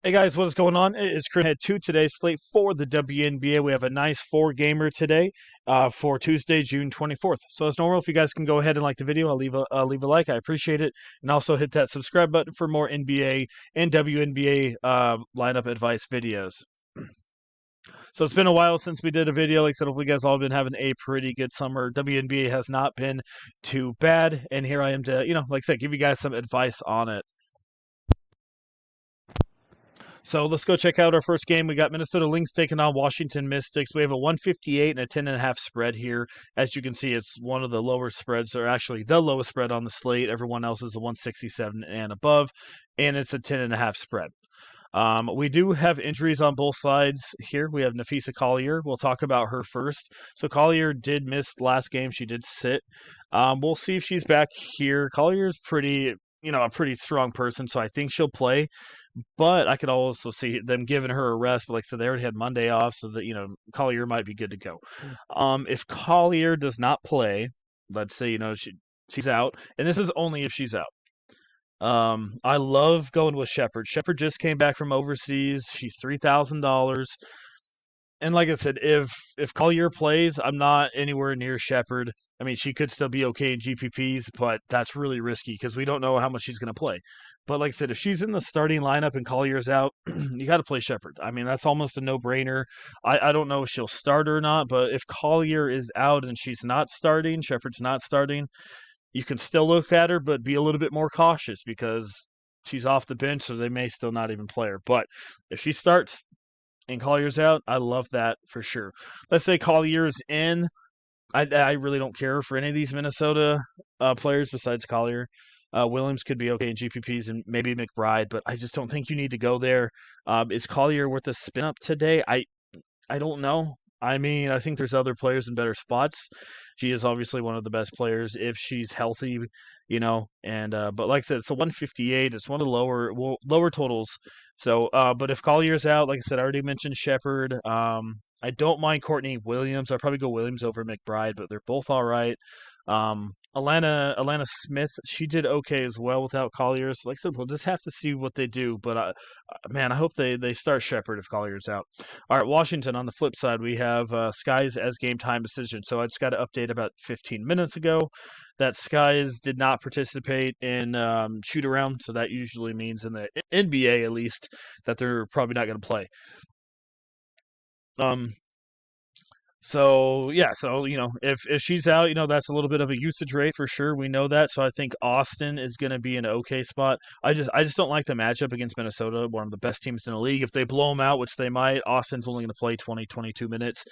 Hey guys, what is going on? It is Chris. Had two today's slate for the WNBA. We have a nice four-gamer today for Tuesday, June 24th. So as normal, if you guys can go ahead and like the video, I'll leave a like. I appreciate it, and also hit that subscribe button for more NBA and WNBA lineup advice videos. So it's been a while since we did a video. Like I said, hopefully you guys all been having a pretty good summer. WNBA has not been too bad, and here I am to, like I said, give you guys some advice on it. So let's go check out our first game. We got Minnesota Lynx taking on Washington Mystics. We have a 158 and a 10.5 spread here. As you can see, it's one of the lower spreads, or actually the lowest spread on the slate. Everyone else is a 167 and above, and it's a 10.5 spread. We do have injuries on both sides here. We have Nafisa Collier. We'll talk about her first. So Collier did miss last game. She did sit. We'll see if she's back here. Collier's a pretty strong person, so I think she'll play. But I could also see them giving her a rest. But like I said, they already had Monday off, so that Collier might be good to go. If Collier does not play, let's say she's out, and this is only if she's out. I love going with Shepard. Shepard just came back from overseas. She's $3,000. And like I said, if Collier plays, I'm not anywhere near Shepard. I mean, she could still be okay in GPPs, but that's really risky because we don't know how much she's going to play. But like I said, if she's in the starting lineup and Collier's out, you got to play Shepard. I mean, that's almost a no-brainer. I don't know if she'll start or not, but if Collier is out and she's not starting, Shepard's not starting, you can still look at her, but be a little bit more cautious because she's off the bench, so they may still not even play her. But if she starts and Collier's out, I love that for sure. Let's say Collier's in. I really don't care for any of these Minnesota players besides Collier. Williams could be okay in GPPs and maybe McBride, but I just don't think you need to go there. Is Collier worth a spin up today? I don't know. I mean, I think there's other players in better spots. She is obviously one of the best players if she's healthy, And but like I said, it's a 158. It's one of the lower totals. So, but if Collier's out, like I said, I already mentioned Shepard. I don't mind Courtney Williams. I'd probably go Williams over McBride, but they're both all right. Alana Smith, she did okay as well without Collier. So like I said, we'll just have to see what they do. But man, I hope they start Shepard if Collier's out. All right, Washington. On the flip side, we have Skies as game time decision. So I just got to update about 15 minutes ago that Skies did not participate in shoot around. So that usually means in the NBA at least that they're probably not going to play. Um, so yeah, so if she's out, that's a little bit of a usage rate for sure. We know that. So I think Austin is going to be an okay spot. I just don't like the matchup against Minnesota, one of the best teams in the league. If they blow them out, which they might, Austin's only going to play 20, 22 minutes.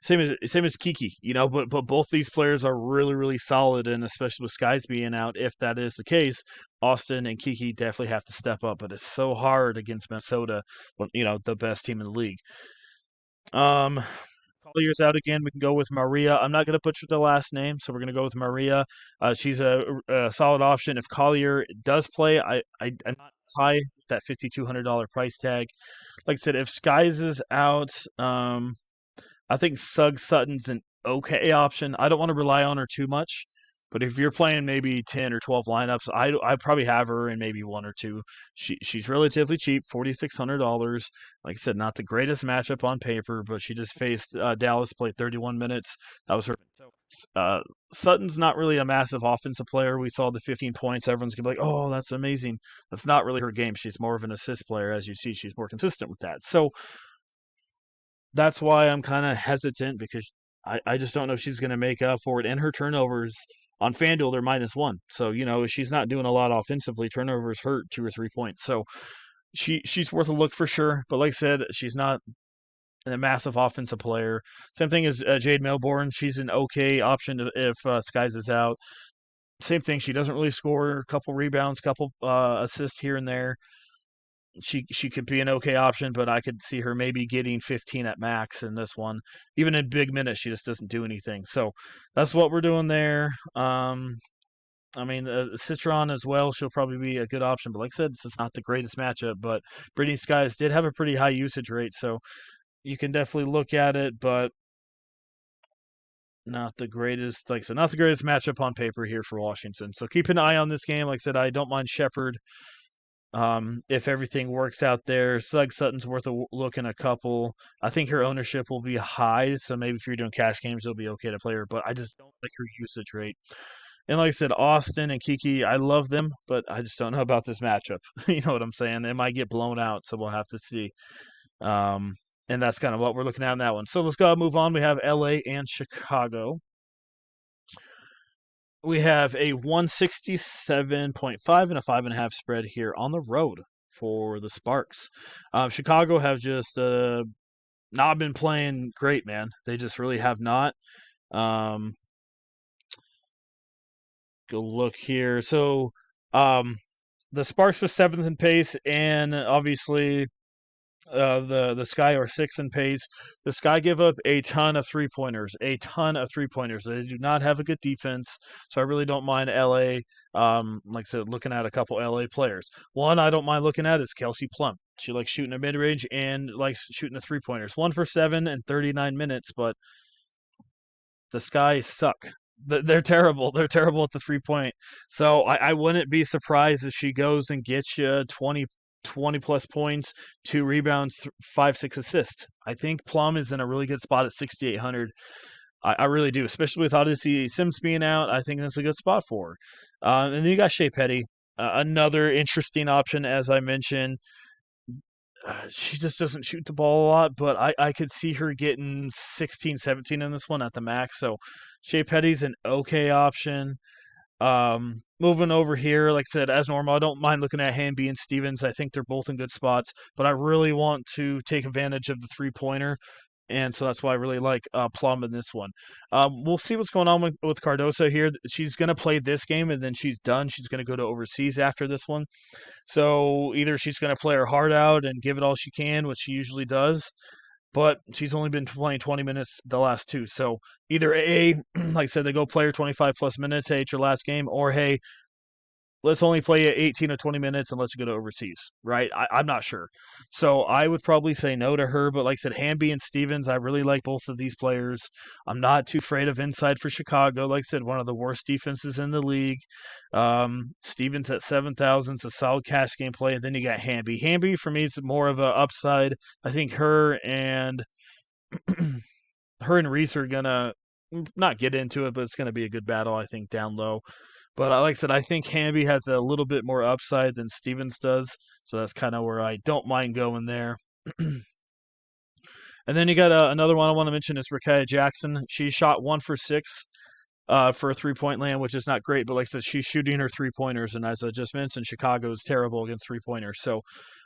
Same as Kiki, but both these players are really, really solid, and especially with Skies being out, if that is the case, Austin and Kiki definitely have to step up. But it's so hard against Minnesota, when the best team in the league. Um, Collier's out again. We can go with Maria. I'm not going to butcher the last name, so we're going to go with Maria. She's a solid option. If Collier does play, I'm not high with that $5,200 price tag. Like I said, if Skies is out, I think Sugg Sutton's an okay option. I don't want to rely on her too much. But if you're playing maybe 10 or 12 lineups, I probably have her in maybe one or two. She's relatively cheap, $4,600. Like I said, not the greatest matchup on paper, but she just faced Dallas, played 31 minutes. That was her. Sutton's not really a massive offensive player. We saw the 15 points. Everyone's going to be like, oh, that's amazing. That's not really her game. She's more of an assist player. As you see, she's more consistent with that. So that's why I'm kind of hesitant because I just don't know if she's going to make up for it. And her turnovers on Fanduel, they're -1. So, if she's not doing a lot offensively, turnovers hurt 2 or 3 points. So she's worth a look for sure. But like I said, she's not a massive offensive player. Same thing as Jade Melbourne. She's an okay option if Skies is out. Same thing. She doesn't really score. A couple rebounds, couple assists here and there. She could be an okay option, but I could see her maybe getting 15 at max in this one. Even in big minutes, she just doesn't do anything. So that's what we're doing there. I mean, Citron as well, she'll probably be a good option. But like I said, it's not the greatest matchup. But Brittany Skies did have a pretty high usage rate, so you can definitely look at it, but not the greatest, like I said, not the greatest matchup on paper here for Washington. So keep an eye on this game. Like I said, I don't mind Shepard. If everything works out there, Sugg Sutton's worth a look in a couple. I think her ownership will be high, so maybe if you're doing cash games, it'll be okay to play her. But I just don't like her usage rate. And like I said, Austin and Kiki, I love them, but I just don't know about this matchup. You know what I'm saying? It might get blown out, so we'll have to see. Um, and that's kind of what we're looking at in that one. So let's go move on. We have LA and Chicago. We have a 167.5 and a 5.5 spread here on the road for the Sparks. Chicago have just not been playing great, man. They just really have not. Um, go look here. So the Sparks are seventh in pace, and obviously the Sky are sixth in pace. The Sky give up a ton of 3-pointers, a ton of 3-pointers. They do not have a good defense, so I really don't mind LA. Like I said, looking at a couple LA players. One I don't mind looking at is Kelsey Plum. She likes shooting a mid range and likes shooting the 3-pointers. 1 for 7 in 39 minutes, but the Sky suck. They're terrible. They're terrible at the 3-point. So I wouldn't be surprised if she goes and gets you 20 plus points, 2 rebounds, 5, 6 assists. I think Plum is in a really good spot at 6,800. I really do, especially with Odyssey Sims being out. I think that's a good spot for her. And then you got Shea Petty, another interesting option, as I mentioned. She just doesn't shoot the ball a lot, but I could see her getting 16, 17 in this one at the max. So Shea Petty's an okay option. Moving over here, like I said, as normal, I don't mind looking at Hamby and Stevens. I think they're both in good spots, but I really want to take advantage of the 3-pointer. And so that's why I really like Plum in this one. We'll see what's going on with Cardoso here. She's going to play this game, and then she's done. She's going to go to overseas after this one. So either she's going to play her heart out and give it all she can, which she usually does, but she's only been playing 20 minutes the last two. So either A, like I said, they go play her 25 plus minutes, hey, it's your last game, or hey, let's only play you 18 or 20 minutes and let you go to overseas, right? I'm not sure. So I would probably say no to her, but like I said, Hamby and Stevens, I really like both of these players. I'm not too afraid of inside for Chicago. Like I said, one of the worst defenses in the league. Stevens at 7,000 is a solid cash game play, and then you got Hamby. Hamby, for me, is more of an upside. I think her and Reese are going to not get into it, but it's going to be a good battle, I think, down low. But like I said, I think Hamby has a little bit more upside than Stevens does. So that's kind of where I don't mind going there. And then you got another one I want to mention is Rakaya Jackson. She shot 1 for 6 for a 3-point land, which is not great. But like I said, she's shooting her 3-pointers. And as I just mentioned, Chicago is terrible against 3-pointers. So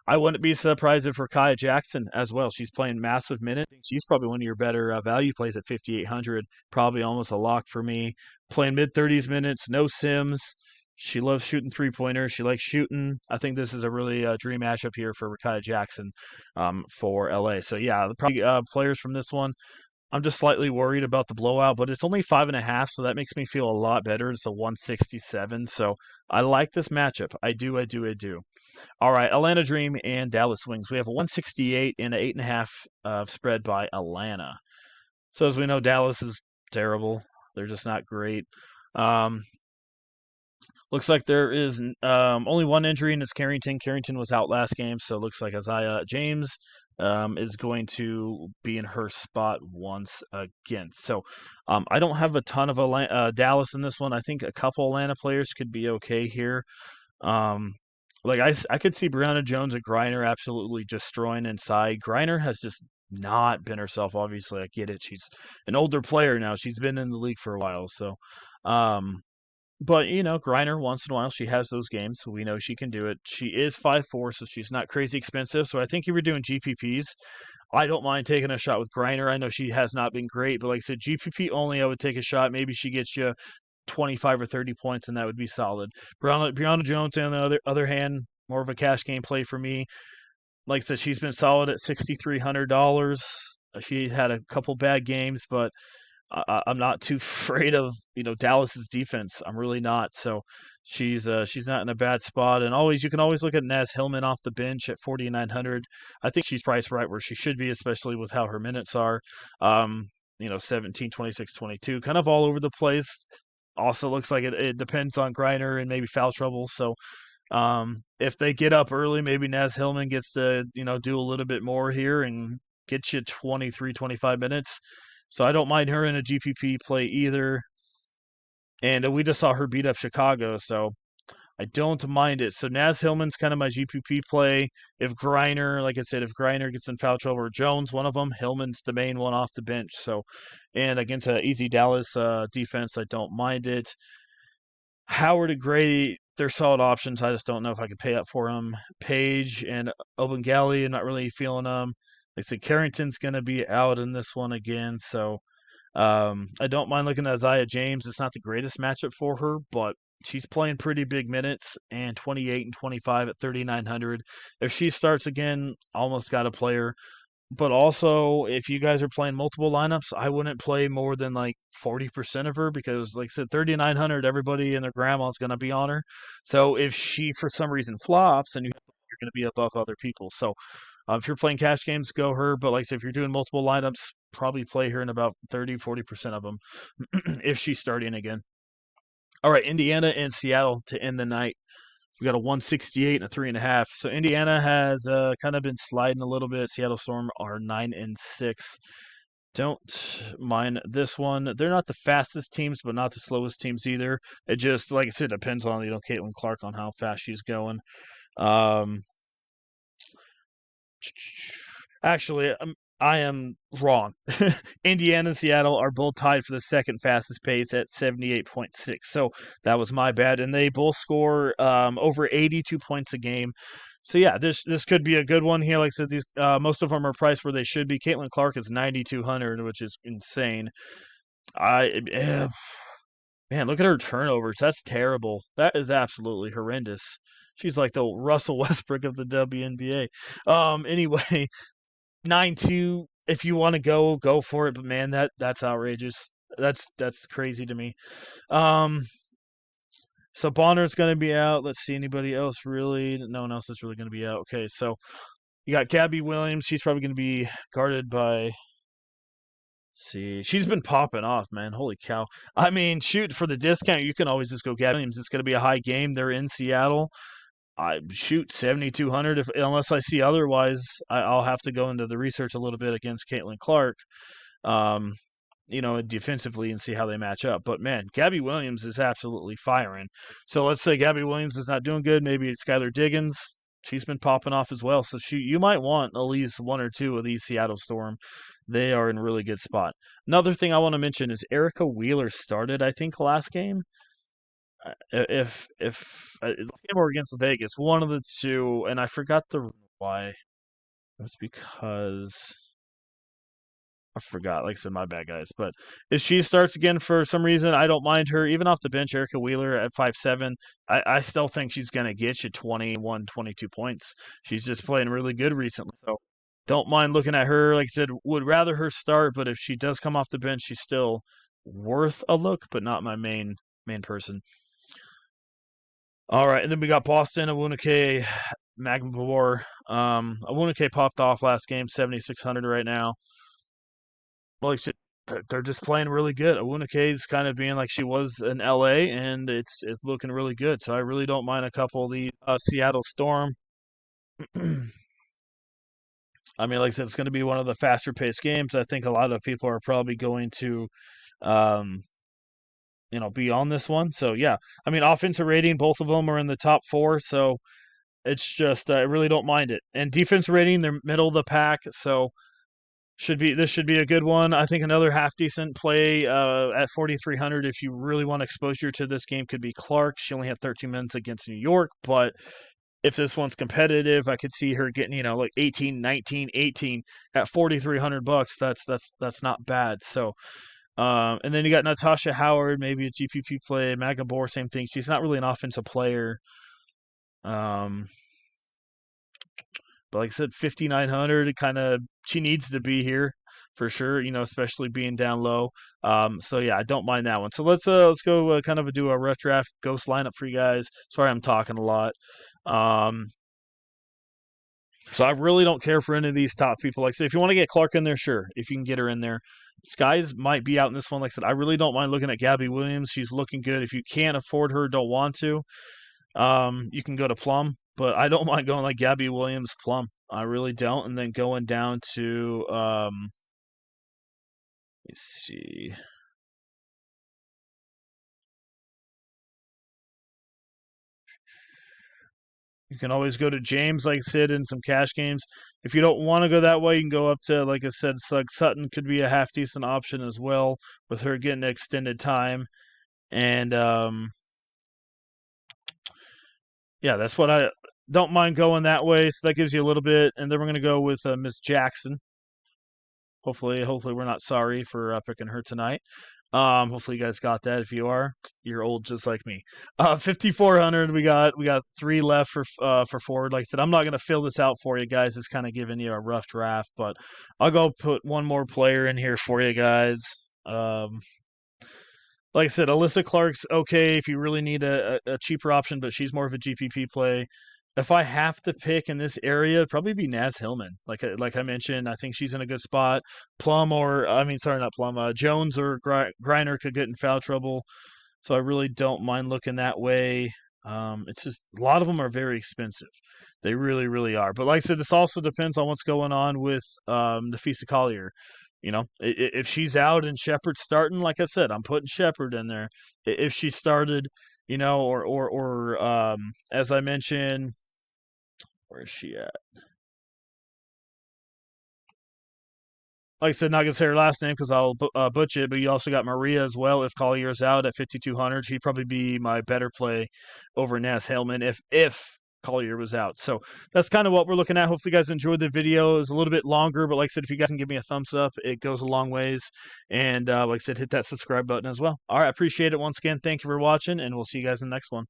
I wouldn't be surprised if Rakaya Jackson as well. She's playing massive minutes. She's probably one of your better value plays at 5,800. Probably almost a lock for me. Playing mid-30s minutes, no Sims. She loves shooting 3-pointers. She likes shooting. I think this is a really dream matchup here for Rakaya Jackson for LA. So yeah, probably players from this one. I'm just slightly worried about the blowout, but it's only 5.5, so that makes me feel a lot better. It's a 167, so I like this matchup. I do. All right, Atlanta Dream and Dallas Wings. We have a 168 and an 8.5 spread by Atlanta. So as we know, Dallas is terrible. They're just not great. Looks like there is only one injury, and it's Carrington. Carrington was out last game, so it looks like Isaiah James is going to be in her spot once again. So I don't have a ton of Dallas in this one. I think a couple Atlanta players could be okay here. Like I could see Brianna Jones and Griner absolutely destroying inside. Griner has just not been herself. Obviously, I get it. She's an older player now. She's been in the league for a while, so. But, Griner, once in a while, she has those games, so we know she can do it. She is 5'4", so she's not crazy expensive. So I think if you're doing GPPs, I don't mind taking a shot with Griner. I know she has not been great, but like I said, GPP only, I would take a shot. Maybe she gets you 25 or 30 points, and that would be solid. Brianna Jones, on the other hand, more of a cash game play for me. Like I said, she's been solid at $6,300. She had a couple bad games, but I'm not too afraid of Dallas's defense. I'm really not. So she's not in a bad spot. And you can always look at Naz Hillman off the bench at 4,900. I think she's priced right where she should be, especially with how her minutes are. 17, 26, 22, kind of all over the place. Also looks like it depends on Griner and maybe foul trouble. So If they get up early, maybe Naz Hillman gets to, do a little bit more here and get you 23, 25 minutes. So I don't mind her in a GPP play either. And we just saw her beat up Chicago, so I don't mind it. So Naz Hillman's kind of my GPP play. If Griner, like I said, if Griner gets in foul trouble or Jones, one of them, Hillman's the main one off the bench. So, and against an easy Dallas defense, I don't mind it. Howard and Gray, they're solid options. I just don't know if I can pay up for them. Page and Obengali, I'm not really feeling them. Like I said, Carrington's going to be out in this one again, so I don't mind looking at Isaiah James. It's not the greatest matchup for her, but she's playing pretty big minutes, and 28 and 25 at 3,900. If she starts again, almost got a player. But also, if you guys are playing multiple lineups, I wouldn't play more than like 40% of her because, like I said, 3,900, everybody and their grandma is going to be on her. So if she, for some reason, flops, and you're going to be above other people. So if you're playing cash games, go her. But like I said, if you're doing multiple lineups, probably play her in about 30, 40% of them if she's starting again. All right, Indiana and Seattle to end the night. We got a 168 and a 3.5. So Indiana has kind of been sliding a little bit. Seattle Storm are 9-6. Don't mind this one. They're not the fastest teams, but not the slowest teams either. It just, like I said, depends on Caitlin Clark on how fast she's going. Actually, I am wrong. Indiana and Seattle are both tied for the second fastest pace at 78.6. So that was my bad. And they both score over 82 points a game. So yeah, this could be a good one here. Like I said, these most of them are priced where they should be. Caitlin Clark is 9,200, which is insane. Man, look at her turnovers. That's terrible. That is absolutely horrendous. She's like the Russell Westbrook of the WNBA. Anyway, 9-2. If you want to go for it. But man, that's outrageous. That's crazy to me. So Bonner's going to be out. Let's see, anybody else really? No one else is really going to be out. Okay, so you got Gabby Williams. She's probably going to be guarded by. Let's see, she's been popping off, man. Holy cow! I mean, shoot, for the discount, you can always just go Gabby Williams. It's going to be a high game. They're in Seattle. I shoot 7,200 unless I see otherwise. I'll have to go into the research a little bit against Caitlin Clark, defensively and see how they match up. But man, Gabby Williams is absolutely firing. So let's say Gabby Williams is not doing good. Maybe it's Skylar Diggins. She's been popping off as well. So you might want at least one or two of these Seattle Storm. They are in a really good spot. Another thing I want to mention is Erica Wheeler started, I think, last game. If or against Vegas, one of the two, and I forgot the why. It was because I forgot. Like I said, my bad, guys. But if she starts again for some reason, I don't mind her. Even off the bench, Erica Wheeler at 5'7", I still think she's going to get you 21, 22 points. She's just playing really good recently. So don't mind looking at her. Like I said, would rather her start, but if she does come off the bench, she's still worth a look, but not my main person. All right, and then we got Boston, Awunike, Magbor. Awunike popped off last game, 7,600 right now. Like I said, they're just playing really good. Awunike's kind of being like she was in LA, and it's looking really good. So I really don't mind a couple of the Seattle Storm. I mean, like I said, it's going to be one of the faster paced games. I think a lot of people are probably going to be on this one. So yeah, I mean, offensive rating, both of them are in the top 4. So it's just I really don't mind it. And defense rating, they're middle of the pack. So this should be a good one. I think another half decent play at 4,300 if you really want exposure to this game could be Clark. She only had 13 minutes against New York, but if this one's competitive, I could see her getting like 18, 19, 18 at $4,300. That's not bad. So. And then you got Natasha Howard, maybe a GPP play. Magabor, same thing. She's not really an offensive player. But like I said, 5,900, she needs to be here for sure, especially being down low. So yeah, I don't mind that one. So let's go kind of do a rough draft ghost lineup for you guys. Sorry, I'm talking a lot. So I really don't care for any of these top people. Like I said, if you want to get Clark in there, sure. If you can get her in there. Skies might be out in this one. Like I said, I really don't mind looking at Gabby Williams. She's looking good. If you can't afford her, don't want to. You can go to Plum, but I don't mind going like Gabby Williams Plum. I really don't. And then going down to let me see. You can always go to James, like I said, in some cash games. If you don't want to go that way, you can go up to, like I said, Slug Sutton could be a half decent option as well, with her getting extended time. And yeah, that's what I don't mind going that way. So that gives you a little bit. And then we're gonna go with Miss Jackson. Hopefully we're not sorry for picking her tonight. Hopefully you guys got that. If you are, you're old just like me. 5,400. We got 3 left for forward. Like I said, I'm not gonna fill this out for you guys. It's kind of giving you a rough draft, but I'll go put one more player in here for you guys. Like I said, Alyssa Clark's okay if you really need a cheaper option, but she's more of a GPP play. If I have to pick in this area, it'd probably be Naz Hillman. Like I mentioned, I think she's in a good spot. Plum or I mean, sorry, not Plum. Jones or Griner could get in foul trouble, so I really don't mind looking that way. It's just a lot of them are very expensive. They really, really are. But like I said, this also depends on what's going on with Nafisa Collier. If she's out and Shepard's starting, like I said, I'm putting Shepard in there. If she started, or as I mentioned, where is she at? Like I said, not gonna say her last name because I'll butcher it. But you also got Maria as well. If Collier's out at 5,200, she'd probably be my better play over Naz Hellman if Collier was out. So that's kind of what we're looking at. Hopefully, you guys enjoyed the video. It was a little bit longer, but like I said, if you guys can give me a thumbs up, it goes a long ways. And like I said, hit that subscribe button as well. All right, I appreciate it once again. Thank you for watching, and we'll see you guys in the next one.